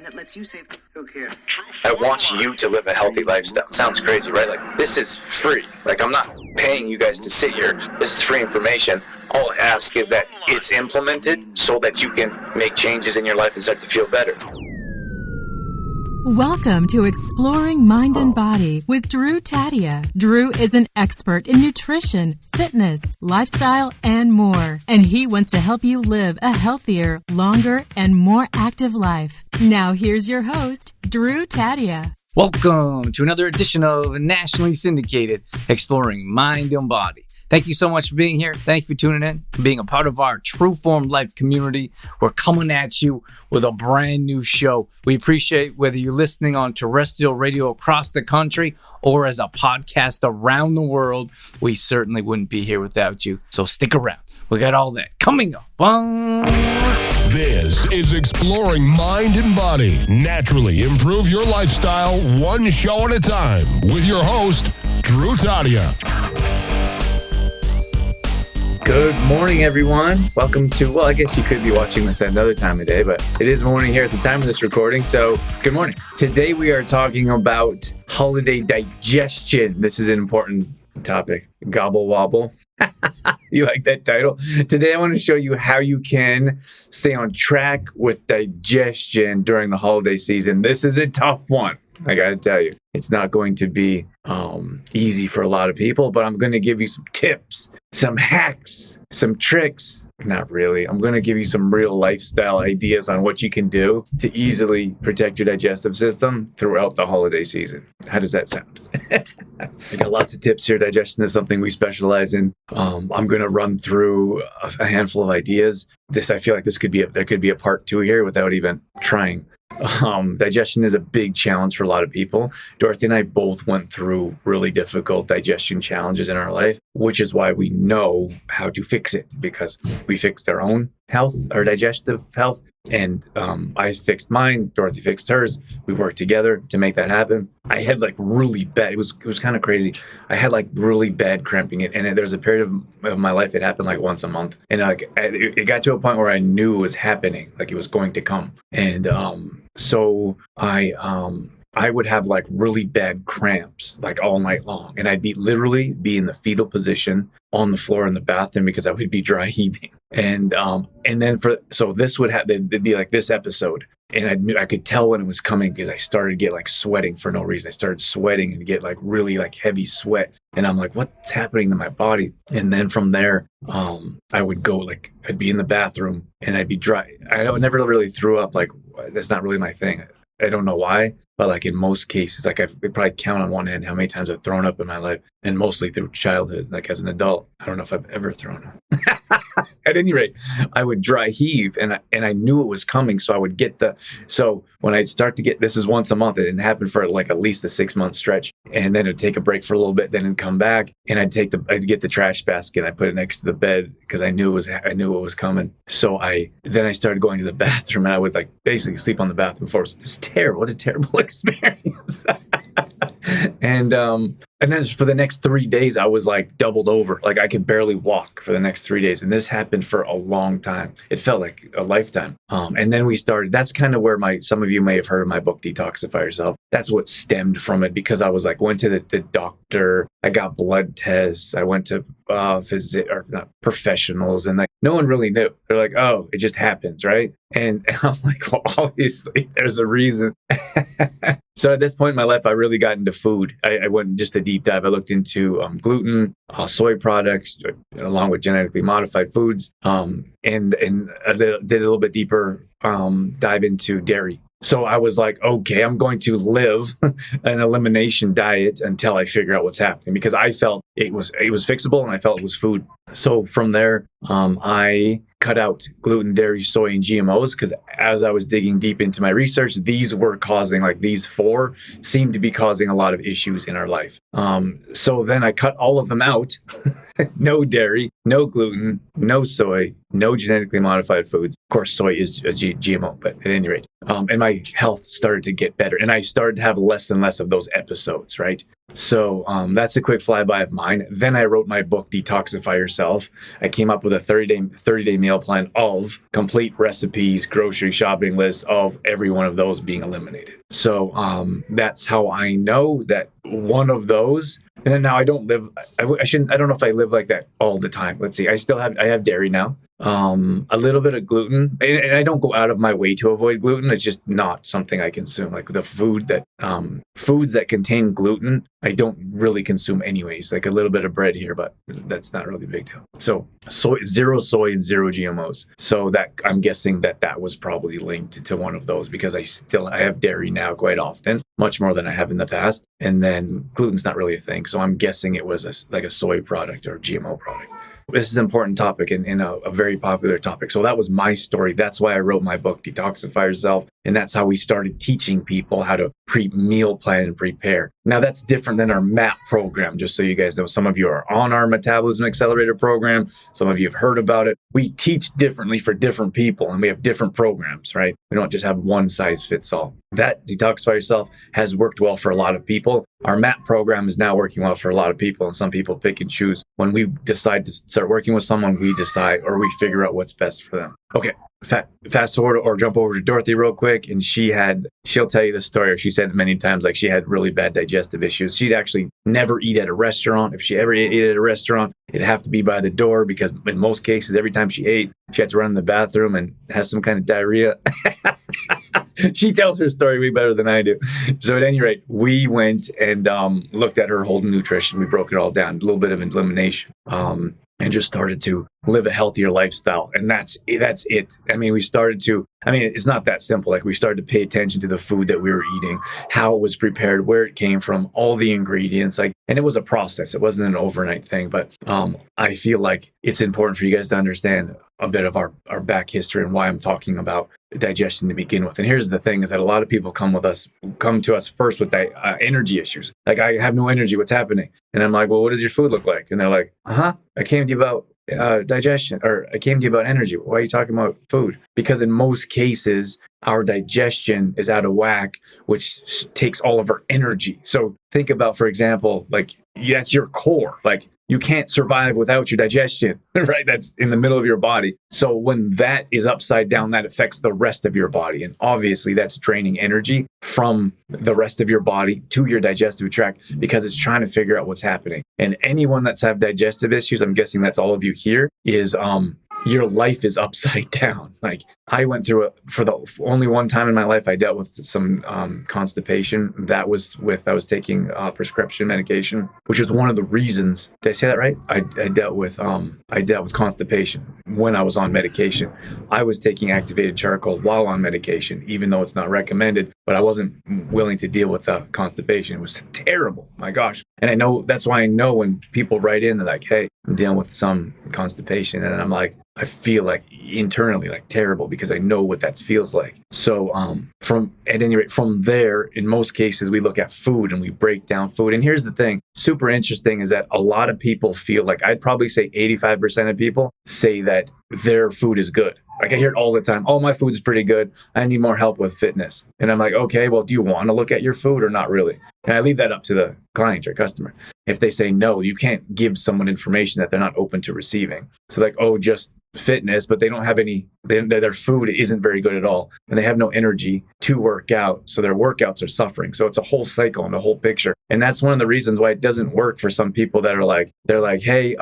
that lets you save. Who cares? I want you to live a healthy lifestyle. Sounds crazy, right? Like, this is free. Like, I'm not paying you guys to sit here. This is free information. All I ask is that it's implemented so that you can make changes in your life and start to feel better. Welcome to Exploring Mind and Body with Drew Taddia. Drew is an expert in nutrition, fitness, lifestyle, and more. And he wants to help you live a healthier, longer, and more active life. Now here's your host, Drew Taddia. Welcome to another edition of nationally syndicated Exploring Mind and Body. Thank you so much for being here. Thank you for tuning in, for being a part of our True Form Life community. We're coming at you with a brand new show. We appreciate whether you're listening on terrestrial radio across the country or as a podcast around the world. We certainly wouldn't be here without you. So stick around. We got all that coming up. This is Exploring Mind and Body. Naturally improve your lifestyle one show at a time with your host, Drew Taddia. Good morning, everyone. Welcome to, well, I guess you could be watching this at another time of day, but it is morning here at the time of this recording, so good morning. Today we are talking about holiday digestion. This is an important topic. Gobble wobble. You like that title? Today I want to show you how you can stay on track with digestion during the holiday season. This is a tough one. I gotta tell you, it's not going to be easy for a lot of people, but I'm going to give you some tips, some hacks, some tricks. Not really. I'm going to give you some real lifestyle ideas on what you can do to easily protect your digestive system throughout the holiday season. How does that sound? I got lots of tips here. Digestion is something we specialize in. I'm going to run through a handful of ideas. I feel like there could be a part 2 here without even trying. Digestion is a big challenge for a lot of people. Dorothy and I both went through really difficult digestion challenges in our life, which is why we know how to fix it, because we fixed our own health, our digestive health, and I fixed mine, Dorothy fixed hers. We worked together to make that happen. I had like really bad, it was kind of crazy. I had like really bad cramping, and there was a period of my life it happened like once a month, and it got to a point where I knew it was happening, like it was going to come, and so I would have like really bad cramps like all night long, and I'd literally be in the fetal position on the floor in the bathroom because I would be dry heaving. And then this would have, it'd be like this episode, and I could tell when it was coming because I started to get like sweating for no reason. I started sweating and get like really like heavy sweat, and I'm like, what's happening to my body? And then from there, I would go like, I'd be in the bathroom and I'd be dry. I never really threw up. Like, that's not really my thing. I don't know why, but like in most cases, like I could probably count on one hand how many times I've thrown up in my life, and mostly through childhood. Like as an adult, I don't know if I've ever thrown up. At any rate, I would dry heave, and I knew it was coming, so I would so when I'd start to get, this is once a month, it didn't happen for like at least a 6-month stretch, and then it'd take a break for a little bit, then it'd come back, and I'd get the trash basket, I put it next to the bed because I knew it was coming. So then I started going to the bathroom, and I would like basically sleep on the bathroom floor. It was terrible. What a terrible experience. And then for the next 3 days, I was like doubled over. Like I could barely walk for the next 3 days. And this happened for a long time. It felt like a lifetime. And then that's kind of where some of you may have heard of my book, Detoxify Yourself. That's what stemmed from it, because I was like, went to the doctor, I got blood tests, I went to professionals, and like no one really knew. They're like, oh, it just happens, right? And I'm like, well, obviously there's a reason. So at this point in my life, I really got into food. I went just a deep dive. I looked into gluten, soy products, along with genetically modified foods, and I did a little bit deeper dive into dairy. So I was like, okay, I'm going to live an elimination diet until I figure out what's happening, because I felt it was fixable, and I felt it was food. So from there, I cut out gluten, dairy, soy, and GMOs, because as I was digging deep into my research, these 4 seemed to be causing a lot of issues in our life. So then I cut all of them out. No dairy, no gluten, no soy, no genetically modified foods. Of course, soy is a GMO, but at any rate, and my health started to get better, and I started to have less and less of those episodes, right? So that's a quick flyby of mine. Then I wrote my book, Detoxify Yourself. I came up with a 30-day meal plan of complete recipes, grocery shopping lists of every one of those being eliminated. So that's how I know that one of those. And then now I don't live. I don't know if I live like that all the time. Let's see. I have dairy now. A little bit of gluten, and I don't go out of my way to avoid gluten. It's just not something I consume. Like the foods that contain gluten, I don't really consume anyways. Like a little bit of bread here, but that's not really a big deal. So zero soy and zero GMOs. So that I'm guessing that was probably linked to one of those, because I have dairy now quite often, much more than I have in the past. And then gluten's not really a thing. So I'm guessing it was like a soy product or GMO product. This is an important topic and a very popular topic. So that was my story. That's why I wrote my book, Detoxify Yourself. And that's how we started teaching people how to meal plan and prepare. Now, that's different than our MAP program, just so you guys know. Some of you are on our Metabolism Accelerator program. Some of you have heard about it. We teach differently for different people, and we have different programs, right? We don't just have one size fits all. That Detoxify Yourself has worked well for a lot of people. Our MAP program is now working well for a lot of people, and some people pick and choose. When we decide to start working with someone, we decide or we figure out what's best for them. Okay, fast forward or jump over to Dorothy real quick, and she'll tell you the story, or she said it many times, like she had really bad digestive issues. She'd actually never eat at a restaurant. If she ever ate at a restaurant, it'd have to be by the door, because in most cases, every time she ate, she had to run in the bathroom and have some kind of diarrhea. She tells her story way better than I do. So at any rate, we went and looked at her whole nutrition. We broke it all down, a little bit of elimination, and just started to live a healthier lifestyle. And that's it. I mean, it's not that simple. Like, we started to pay attention to the food that we were eating, how it was prepared, where it came from, all the ingredients. And it was a process. It wasn't an overnight thing. But I feel like it's important for you guys to understand a bit of our back history and why I'm talking about digestion to begin with. And here's the thing, is that a lot of people come to us first with energy issues. Like, I have no energy. What's happening? And I'm like, well, what does your food look like? And they're like, I came to you about digestion, or I came to you about energy. Why are you talking about food? Because in most cases, our digestion is out of whack, which takes all of our energy. So think about, for example, like, that's your core. Like, you can't survive without your digestion, right? That's in the middle of your body. So when that is upside down, that affects the rest of your body. And obviously that's draining energy from the rest of your body to your digestive tract, because it's trying to figure out what's happening. And anyone that's have digestive issues, I'm guessing that's all of you here, is your life is upside down. Like, I went through it for the only one time in my life. I dealt with some constipation. That was I was taking prescription medication, which is one of the reasons. Did I say that right? I dealt with constipation when I was on medication. I was taking activated charcoal while on medication, even though it's not recommended. But I wasn't willing to deal with the constipation. It was terrible. My gosh. And I know that's why I know when people write in, they're like, "Hey, I'm dealing with some constipation," and I'm like, I feel like internally like terrible, because I know what that feels like. So at any rate, from there, in most cases, we look at food and we break down food. And here's the thing, super interesting, is that a lot of people feel like, I'd probably say 85% of people say that their food is good. Like, I hear it all the time. Oh, my food is pretty good. I need more help with fitness. And I'm like, okay, well, do you want to look at your food or not really? And I leave that up to the client or customer. If they say no, you can't give someone information that they're not open to receiving. So like, oh, just fitness, but they don't have their food isn't very good at all. And they have no energy to work out. So their workouts are suffering. So it's a whole cycle and a whole picture. And that's one of the reasons why it doesn't work for some people that are like, they're like, hey,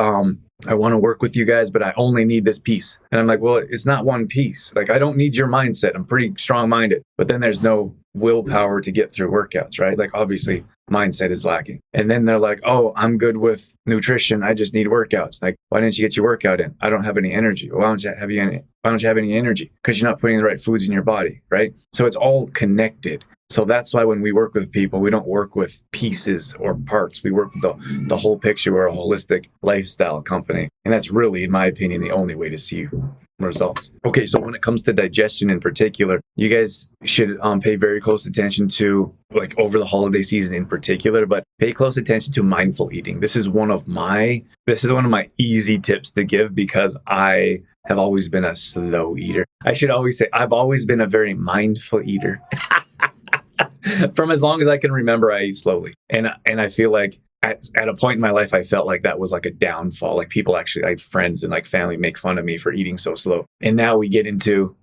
I want to work with you guys, but I only need this piece. And I'm like, well, it's not one piece. Like, I don't need your mindset. I'm pretty strong-minded. But then there's no willpower to get through workouts, right? Like, obviously, mindset is lacking. And then they're like, oh, I'm good with nutrition. I just need workouts. Like, why didn't you get your workout in? I don't have any energy. Why don't you have any energy? Because you're not putting the right foods in your body, right? So it's all connected. So that's why when we work with people, we don't work with pieces or parts. We work with the whole picture. We're a holistic lifestyle company. And that's really, in my opinion, the only way to see results. Okay, so when it comes to digestion in particular, you guys should pay very close attention to, like, over the holiday season in particular, but pay close attention to mindful eating. This is one of my easy tips to give because I have always been a slow eater. I should always say I've always been a very mindful eater. From as long as I can remember, I eat slowly. And I feel like at a point in my life, I felt like that was like a downfall. Like people actually, I had friends and like family make fun of me for eating so slow. And now we get into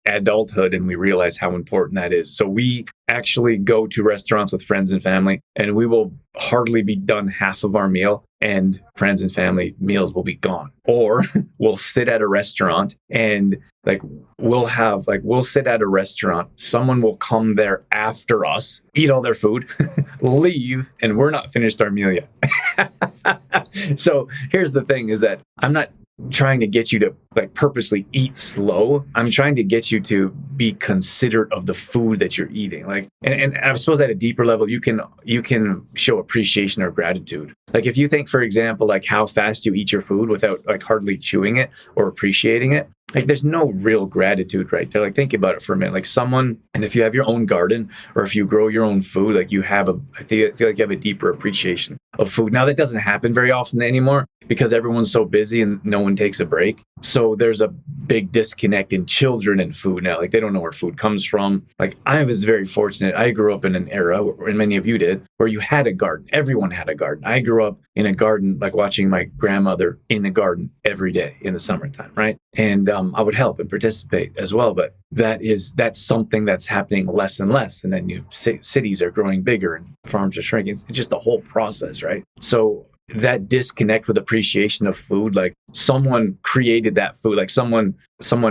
adulthood and we realize how important that is. So we actually go to restaurants with friends and family, and we will hardly be done half of our meal, and friends and family meals will be gone. Or we'll sit at a restaurant and we'll sit at a restaurant. Someone will come there after us, eat all their food, leave, and we're not finished our meal yet. So here's the thing is that I'm not trying to get you to like purposely eat slow. I'm trying to get you to be considerate of the food that you're eating. Like, and I suppose at a deeper level, you can show appreciation or gratitude. Like if you think, for example, like how fast you eat your food without like hardly chewing it or appreciating it, like there's no real gratitude right there. Like think about it for a minute. Like someone, and if you have your own garden or if you grow your own food, like I feel like you have a deeper appreciation of food. Now that doesn't happen very often anymore because everyone's so busy and no one takes a break. So there's a big disconnect in children and food now. Like they don't know where food comes from. Like I was very fortunate. I grew up in an era, and many of you did, where you had a garden. Everyone had a garden. I grew up in a garden, like watching my grandmother in the garden every day in the summertime, right? And I would help and participate as well. But that's something that's happening less and less. And then cities are growing bigger and farms are shrinking. It's just a whole process, right? So that disconnect with appreciation of food, like someone created that food, like someone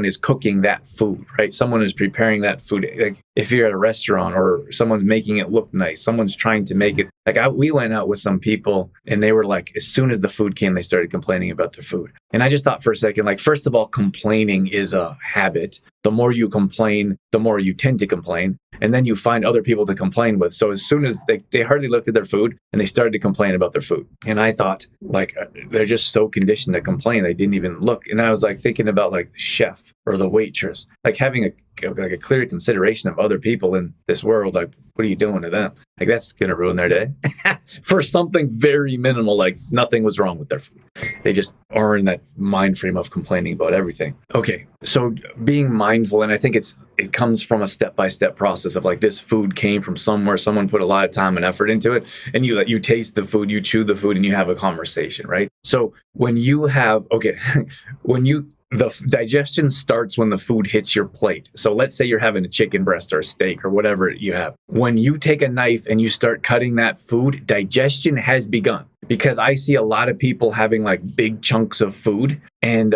is cooking that food, right? Someone is preparing that food. Like if you're at a restaurant or someone's making it look nice, someone's trying to make it like we went out with some people and they were like, as soon as the food came, they started complaining about their food. And I just thought for a second, like, first of all, complaining is a habit. The more you complain, the more you tend to complain. And then you find other people to complain with. So as soon as they hardly looked at their food and they started to complain about their food. And I thought, like, they're just so conditioned to complain. They didn't even look. And I was like thinking about like the chef or the waitress, like having a clear consideration of other people in this world. Like, what are you doing to them? Like that's going to ruin their day for something very minimal. Like nothing was wrong with their food. They just are in that mind frame of complaining about everything. Okay. So being mindful, and I think it comes from a step-by-step process of like this food came from somewhere, someone put a lot of time and effort into it, and you taste the food, you chew the food, and you have a conversation, right? So when you have, the digestion starts when the food hits your plate. So let's say you're having a chicken breast or a steak or whatever you have. When you take a knife and you start cutting that food, digestion has begun. Because I see a lot of people having like big chunks of food, and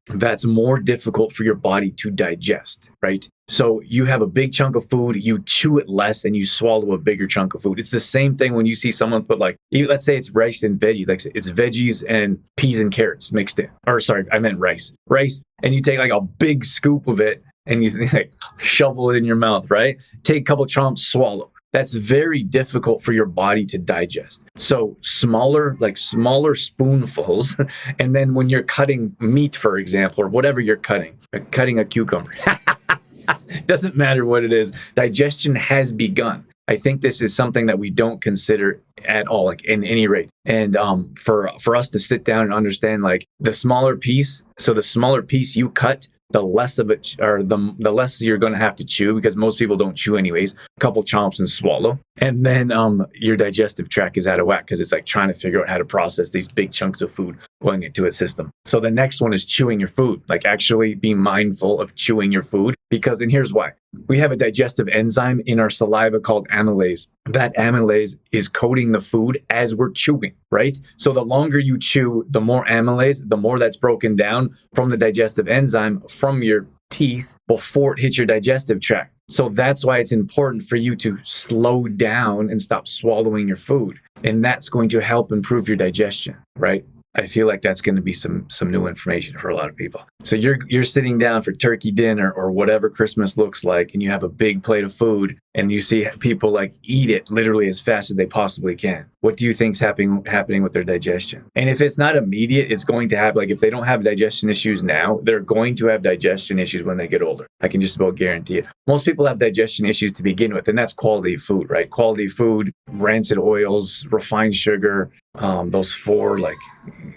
that's more difficult for your body to digest, right? So you have a big chunk of food, you chew it less, and you swallow a bigger chunk of food. It's the same thing when you see someone put like, let's say it's rice and veggies, like it's veggies and peas and carrots mixed in. Or sorry, I meant rice. Rice, and you take like a big scoop of it and you like shovel it in your mouth, right? Take a couple chomps, swallow. That's very difficult for your body to digest. So smaller spoonfuls. And then when you're cutting meat, for example, or whatever you're cutting, like cutting a cucumber, doesn't matter what it is, digestion has begun. I think this is something that we don't consider at all, like in any rate. And for us to sit down and understand, like the smaller piece you cut, the less of it, or the less you're going to have to chew, because most people don't chew anyways. A couple chomps and swallow. And then your digestive tract is out of whack because it's like trying to figure out how to process these big chunks of food going into a system. So the next one is chewing your food, like actually be mindful of chewing your food, because, and here's why. We have a digestive enzyme in our saliva called amylase. That amylase is coating the food as we're chewing, right? So the longer you chew, the more amylase, the more that's broken down from the digestive enzyme from your teeth before it hits your digestive tract. So that's why it's important for you to slow down and stop swallowing your food. And that's going to help improve your digestion, right? I feel like that's going to be some new information for a lot of people. So you're sitting down for turkey dinner or whatever Christmas looks like, and you have a big plate of food, and you see people like eat it literally as fast as they possibly can. What do you think's happening with their digestion? And if it's not immediate, it's going to happen. Like if they don't have digestion issues now, they're going to have digestion issues when they get older. I can just about guarantee it. Most people have digestion issues to begin with, and that's quality of food, right? Quality of food, rancid oils, refined sugar, those four like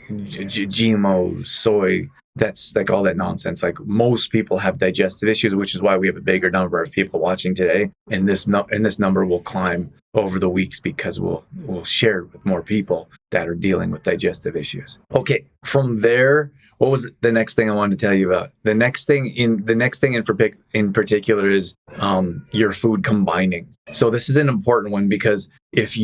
GMO, soy. That's like all that nonsense. Like most people have digestive issues, which is why we have a bigger number of people watching today. And this number will climb over the weeks because we'll share it with more people that are dealing with digestive issues. Okay, from there, what was the next thing I wanted to tell you about? The next thing in particular is your food combining. So this is an important one because if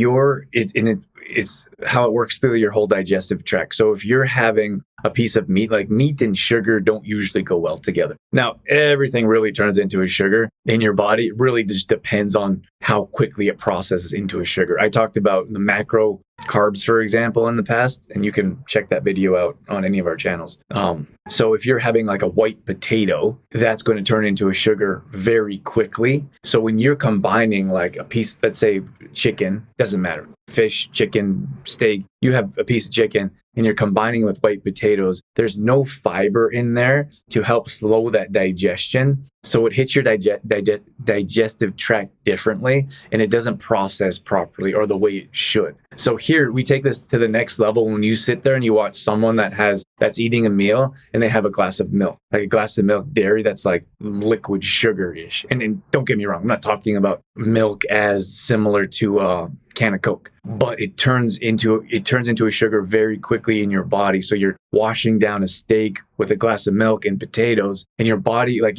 it's how it works through your whole digestive tract. So if you're having a piece of meat, like meat and sugar don't usually go well together. Now, everything really turns into a sugar in your body. It really just depends on how quickly it processes into a sugar. I talked about the macro carbs, for example, in the past, and you can check that video out on any of our channels. So if you're having like a white potato, that's going to turn into a sugar very quickly. So when you're combining like a piece, let's say chicken, doesn't matter, fish, chicken, steak, you have a piece of chicken and you're combining with white potatoes, there's no fiber in there to help slow that digestion. So it hits your digestive tract differently and it doesn't process properly or the way it should. So here we take this to the next level when you sit there and you watch someone that's eating a meal and they have a glass of milk, like a glass of milk dairy that's like liquid sugar-ish. And don't get me wrong, I'm not talking about milk as similar to a can of Coke, but it turns into a sugar very quickly in your body. So you're washing down a steak with a glass of milk and potatoes, and your body, like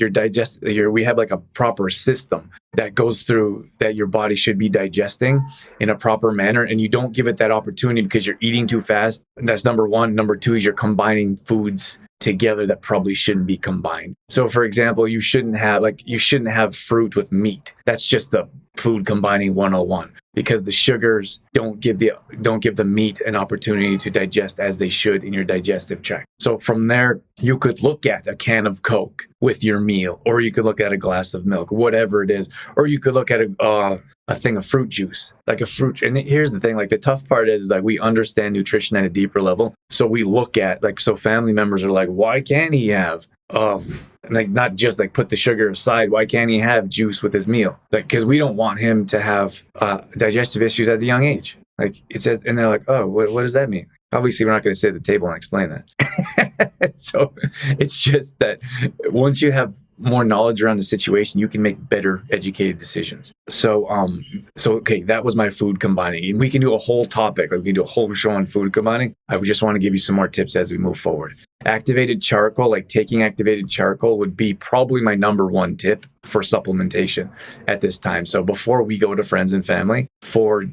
we have like a proper system that goes through that your body should be digesting in a proper manner, and you don't give it that opportunity because you're eating too fast. That's number one. Number two is you're combining foods together that probably shouldn't be combined. So for example, you shouldn't have fruit with meat. That's just the food combining 101 because the sugars don't give the meat an opportunity to digest as they should in your digestive tract. So from there, you could look at a can of Coke with your meal, or you could look at a glass of milk, whatever it is, or you could look at a thing of fruit juice, like a fruit. And here's the thing, like the tough part is like we understand nutrition at a deeper level. So we look at so family members are like, why can't he have, like not just like put the sugar aside, why can't he have juice with his meal? Like, cause we don't want him to have digestive issues at a young age. Like it says, and they're like, oh, what does that mean? Obviously, we're not going to sit at the table and explain that. So it's just that once you have more knowledge around the situation, you can make better educated decisions. So okay, that was my food combining. And we can do a whole topic, like we can do a whole show on food combining. I would just want to give you some more tips as we move forward. Activated charcoal, like taking activated charcoal would be probably my number one tip for supplementation at this time. So before we go to friends and family for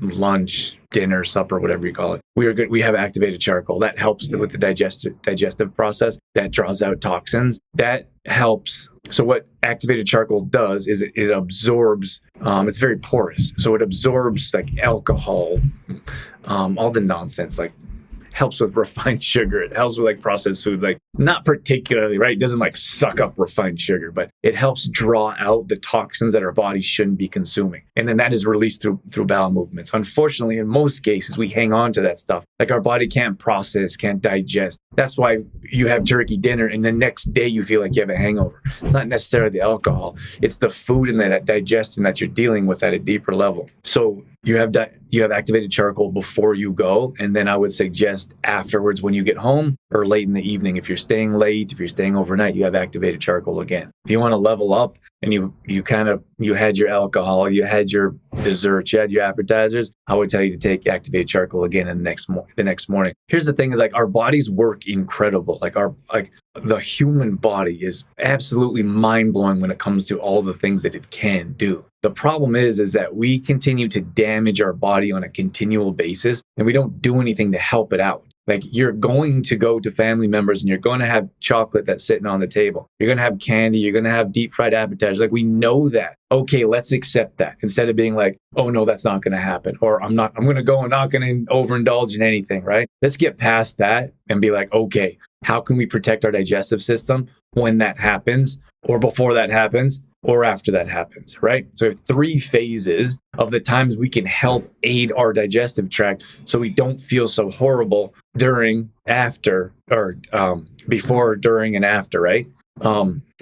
lunch, dinner, supper, whatever you call it, we have activated charcoal. That helps with the digestive process. That draws out toxins. That helps. So what activated charcoal does is it absorbs, it's very porous. So it absorbs like alcohol, all the nonsense, like helps with refined sugar. It helps with like processed foods, like not particularly, right? It doesn't like suck up refined sugar, but it helps draw out the toxins that our body shouldn't be consuming. And then that is released through bowel movements. Unfortunately, in most cases, we hang on to that stuff. Like our body can't process, can't digest. That's why you have turkey dinner and the next day you feel like you have a hangover. It's not necessarily the alcohol. It's the food and that digestion that you're dealing with at a deeper level. So you have activated charcoal before you go, and then I would suggest afterwards when you get home or late in the evening. If you're staying late, if you're staying overnight, you have activated charcoal again. If you want to level up and you had your alcohol, you had your dessert, you had your appetizers, I would tell you to take activated charcoal again in the next morning. Here's the thing: is like our bodies work incredible. Like the human body is absolutely mind blowing when it comes to all the things that it can do. The problem is that we continue to damage our body on a continual basis, and we don't do anything to help it out. Like you're going to go to family members and you're going to have chocolate that's sitting on the table. You're going to have candy. You're going to have deep fried appetizers. Like we know that. Okay, let's accept that instead of being like, oh no, that's not going to happen. Or I'm going to go and not going to overindulge in anything, right? Let's get past that and be like, okay, how can we protect our digestive system when that happens or before that happens? or after that happens, right? So we have 3 phases of the times we can help aid our digestive tract so we don't feel so horrible during, after, or before, during, and after, right?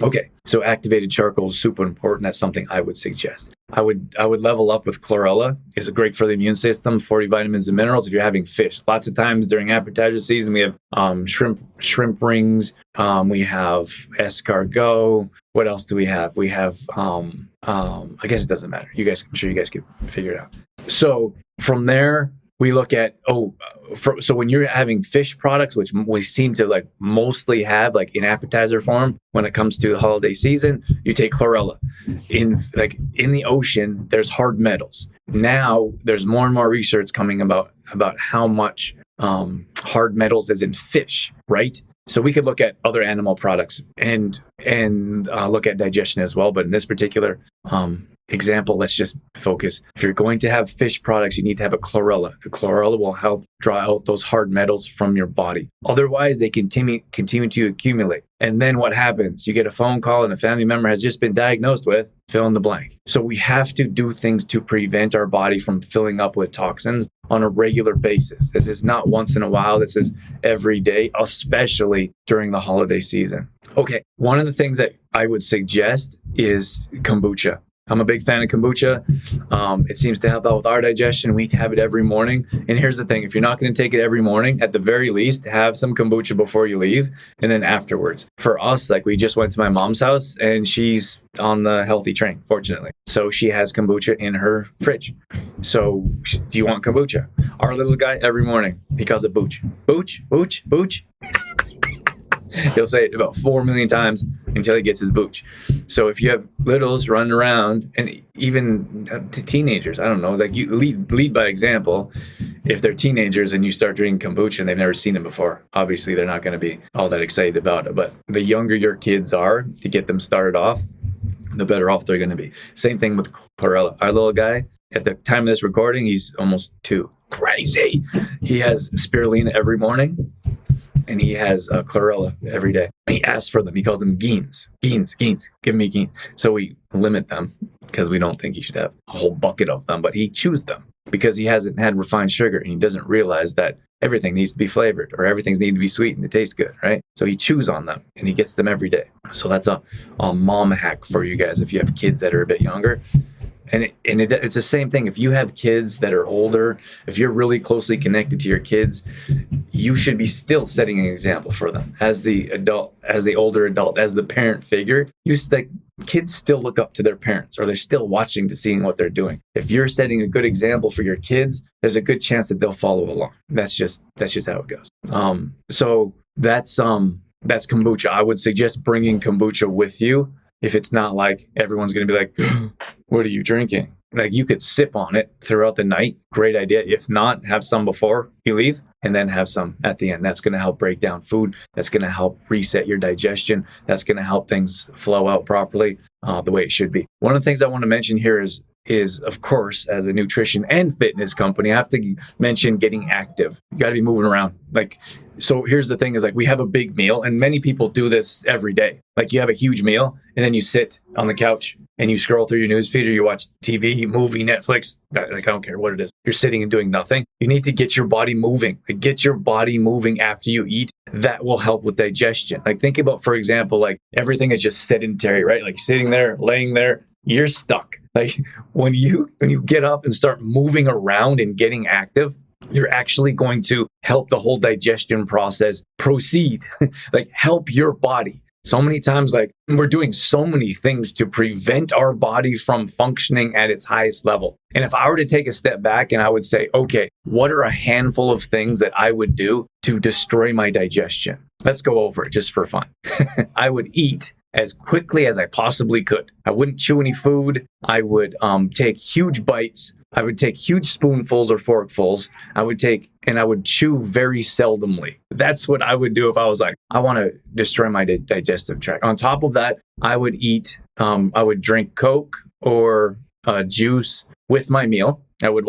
Okay, so activated charcoal is super important. That's something I would suggest. I would level up with chlorella. It's great for the immune system, 40 vitamins and minerals if you're having fish. Lots of times during appetizer season, we have shrimp rings. We have escargot. What else do we have? We have, I guess it doesn't matter. I'm sure you guys can figure it out. So from there, we look at, so when you're having fish products, which we seem to like mostly have like in appetizer form when it comes to the holiday season, you take chlorella. In the ocean, there's hard metals. Now there's more and more research coming about how much hard metals is in fish, right? So we could look at other animal products and look at digestion as well. But in this particular example, let's just focus. If you're going to have fish products, you need to have a chlorella. The chlorella will help draw out those hard metals from your body. Otherwise, they continue to accumulate. And then what happens? You get a phone call and a family member has just been diagnosed with fill in the blank. So we have to do things to prevent our body from filling up with toxins on a regular basis. This is not once in a while. This is every day, especially during the holiday season. Okay, one of the things that I would suggest is kombucha. I'm a big fan of kombucha. It seems to help out with our digestion. We have it every morning. And here's the thing. If you're not going to take it every morning, at the very least, have some kombucha before you leave and then afterwards. For us, like we just went to my mom's house and she's on the healthy train, fortunately. So she has kombucha in her fridge. So do you want kombucha? Our little guy, every morning, he calls it booch. Booch, booch, booch. He'll say it about 4 million times until he gets his booch. So if you have littles running around, and even to teenagers, I don't know, like you lead by example. If they're teenagers and you start drinking kombucha and they've never seen it before, obviously they're not going to be all that excited about it. But the younger your kids are, to get them started off, the better off they're going to be. Same thing with chlorella. Our little guy, at the time of this recording, he's almost 2. Crazy. He has spirulina every morning. And he has chlorella every day. He asks for them. He calls them genes. Genes. Give me genes. So we limit them because we don't think he should have a whole bucket of them. But he chews them because he hasn't had refined sugar. And he doesn't realize that everything needs to be flavored or everything needs to be sweet and it tastes good, right? So he chews on them and he gets them every day. So that's a mom hack for you guys if you have kids that are a bit younger. And it's the same thing. If you have kids that are older, if you're really closely connected to your kids, you should be still setting an example for them as the adult, as the older adult, as the parent figure. Kids still look up to their parents, or they're still watching to seeing what they're doing. If you're setting a good example for your kids, there's a good chance that they'll follow along. That's just how it goes. So that's kombucha. I would suggest bringing kombucha with you. If it's not like everyone's going to be like, what are you drinking? Like you could sip on it throughout the night. Great idea. If not, have some before you leave and then have some at the end. That's going to help break down food. That's going to help reset your digestion. That's going to help things flow out properly the way it should be. One of the things I want to mention here is of course, as a nutrition and fitness company, I have to mention getting active. You got to be moving around. So here's the thing is we have a big meal and many people do this every day. You have a huge meal and then you sit on the couch and you scroll through your newsfeed or you watch TV, movie, Netflix. I don't care what it is. You're sitting and doing nothing. You need to get your body moving. Get your body moving after you eat. That will help with digestion. Think about, for example, everything is just sedentary, right? Sitting there, laying there, you're stuck. When you get up and start moving around and getting active, you're actually going to help the whole digestion process proceed. Help your body. So many times, we're doing so many things to prevent our body from functioning at its highest level. And if I were to take a step back and I would say, okay, what are a handful of things that I would do to destroy my digestion? Let's go over it just for fun. I would eat as quickly as I possibly could. I wouldn't chew any food. I would take huge bites. I would take huge spoonfuls or forkfuls. I would chew very seldomly. That's what I would do if I was I want to destroy my digestive tract. On top of that, I would drink Coke or juice with my meal. I would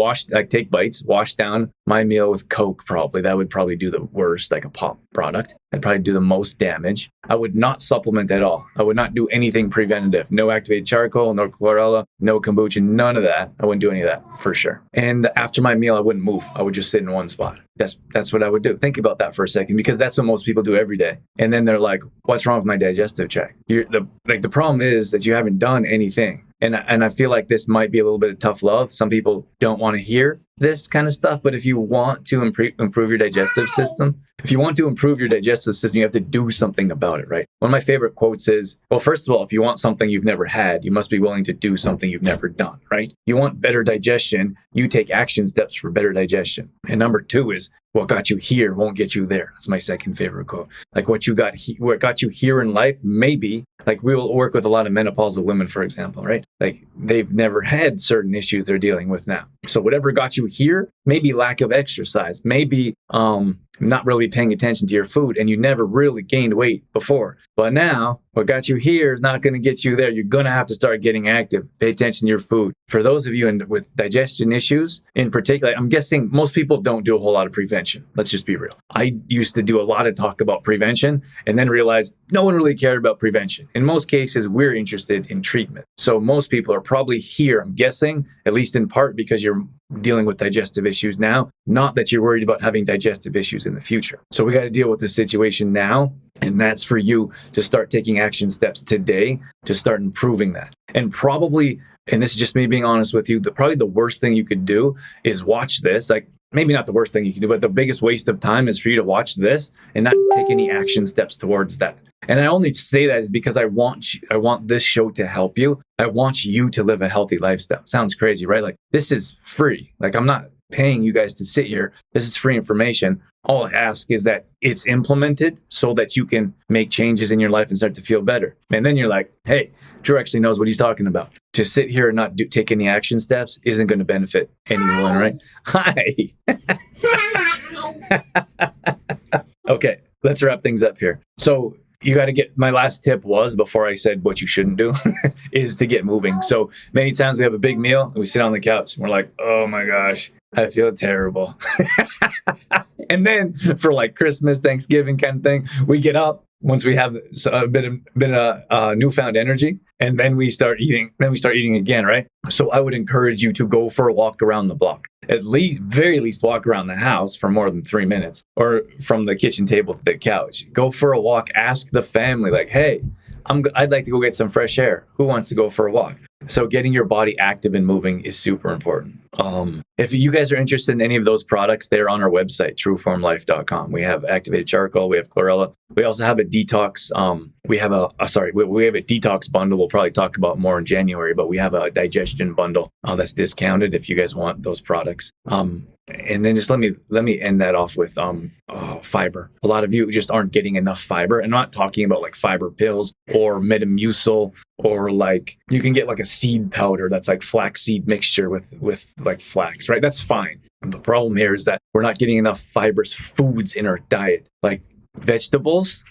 take bites, wash down my meal with Coke probably. That would probably do the worst, like a pop product. I'd probably do the most damage. I would not supplement at all. I would not do anything preventative. No activated charcoal, no chlorella, no kombucha, none of that. I wouldn't do any of that for sure. And after my meal, I wouldn't move. I would just sit in one spot. That's what I would do. Think about that for a second, because that's what most people do every day. And then they're like, what's wrong with my digestive tract? The problem is that you haven't done anything. And I feel like this might be a little bit of tough love. Some people don't want to hear this kind of stuff, but if you want to improve your digestive system, you have to do something about it, right? One of my favorite quotes is, well, first of all, if you want something you've never had, you must be willing to do something you've never done, right? You want better digestion, you take action steps for better digestion. And number 2 is, what got you here won't get you there. That's my second favorite quote. Like what got you here in life, maybe, like we will work with a lot of menopausal women, for example, right? Like they've never had certain issues they're dealing with now. So whatever got you here, maybe lack of exercise, maybe not really paying attention to your food, and you never really gained weight before. But now, what got you here is not going to get you there. You're going to have to start getting active. Pay attention to your food. For those of you with digestion issues in particular, I'm guessing most people don't do a whole lot of prevention. Let's just be real. I used to do a lot of talk about prevention and then realized no one really cared about prevention. In most cases, we're interested in treatment. So most people are probably here, I'm guessing, at least in part because you're dealing with digestive issues now, not that you're worried about having digestive issues in the future. So we got to deal with the situation now. And that's for you to start taking action steps today to start improving that. And probably, and this is just me being honest with you, probably the worst thing you could do is watch this. Like maybe not the worst thing you can do, but the biggest waste of time is for you to watch this and not take any action steps towards that. And I only say that is because I want this show to help you. I want you to live a healthy lifestyle. Sounds crazy, right? Like this is free. Like I'm not paying you guys to sit here. This is free information. All I ask is that it's implemented so that you can make changes in your life and start to feel better. And then you're like, hey, Drew actually knows what he's talking about. To sit here and not take any action steps isn't going to benefit anyone, right? Hi. Okay, let's wrap things up here. So you got to my last tip was, before I said what you shouldn't do, is to get moving. So many times we have a big meal and we sit on the couch and we're like, oh my gosh, I feel terrible. And then for like Christmas, Thanksgiving kind of thing, we get up once we have a bit of newfound energy, and then we start eating. Then we start eating again, right? So I would encourage you to go for a walk around the block. Very least walk around the house for more than 3 minutes, or from the kitchen table to the couch. Go for a walk. Ask the family, like, hey, I'd like to go get some fresh air. Who wants to go for a walk? So getting your body active and moving is super important. If you guys are interested in any of those products, they're on our website, trueformlife.com. We have activated charcoal. We have chlorella. We also have a detox. We have a detox bundle. We'll probably talk about more in January, but we have a digestion bundle that's discounted if you guys want those products. And then just let me end that off with fiber. A lot of you just aren't getting enough fiber. And I'm not talking about like fiber pills or Metamucil, or like you can get like a seed powder that's like flaxseed mixture with like flax, right? That's fine. The problem here is that we're not getting enough fibrous foods in our diet, like vegetables.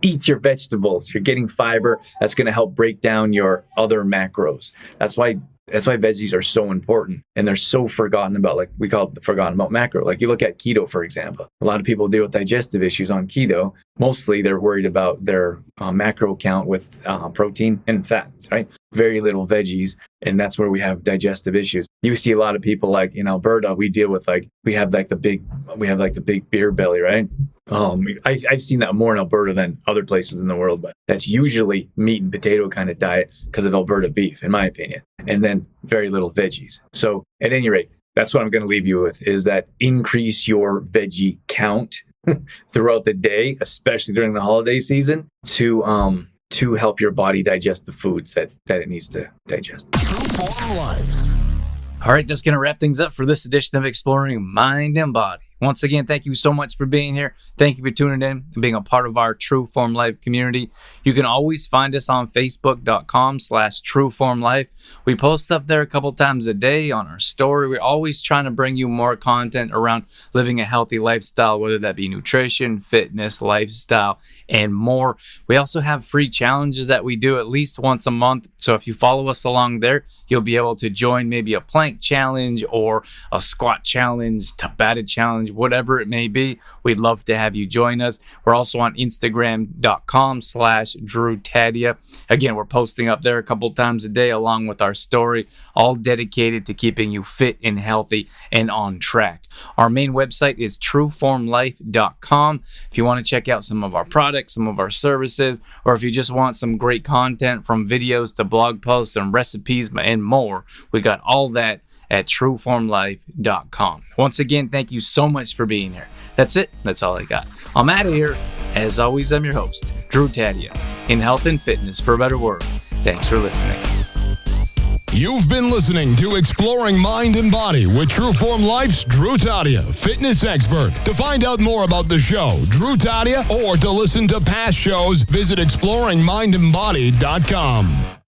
Eat your vegetables. You're getting fiber. That's going to help break down your other macros. That's why veggies are so important, and they're so forgotten about. Like we call it the forgotten about macro. Like you look at keto, for example. A lot of people deal with digestive issues on keto. Mostly they're worried about their macro count with protein and fats, right? Very little veggies, and that's where we have digestive issues. You see a lot of people like in Alberta, we have the big beer belly, right? I've seen that more in Alberta than other places in the world, but that's usually meat and potato kind of diet because of Alberta beef, in my opinion, and then very little veggies. So at any rate, that's what I'm going to leave you with, is that increase your veggie count throughout the day, especially during the holiday season, to help your body digest the foods that it needs to digest. True Form Life. All right, that's going to wrap things up for this edition of Exploring Mind and Body. Once again, thank you so much for being here. Thank you for tuning in and being a part of our True Form Life community. You can always find us on facebook.com/trueformlife. We post up there a couple times a day on our story. We're always trying to bring you more content around living a healthy lifestyle, whether that be nutrition, fitness, lifestyle, and more. We also have free challenges that we do at least once a month. So if you follow us along there, you'll be able to join maybe a plank challenge or a squat challenge, Tabata challenge, whatever it may be. We'd love to have you join us. We're also on Instagram.com/DrewTaddia. Again, we're posting up there a couple times a day along with our story, all dedicated to keeping you fit and healthy and on track. Our main website is trueformlife.com. If you want to check out some of our products, some of our services, or if you just want some great content from videos to blog posts and recipes and more, we got all that at trueformlife.com. Once again, thank you so much for being here. That's it. That's all I got. I'm out of here. As always, I'm your host, Drew Taddia, in health and fitness for a better world. Thanks for listening. You've been listening to Exploring Mind and Body with True Form Life's Drew Taddia, fitness expert. To find out more about the show, Drew Taddia, or to listen to past shows, visit exploringmindandbody.com.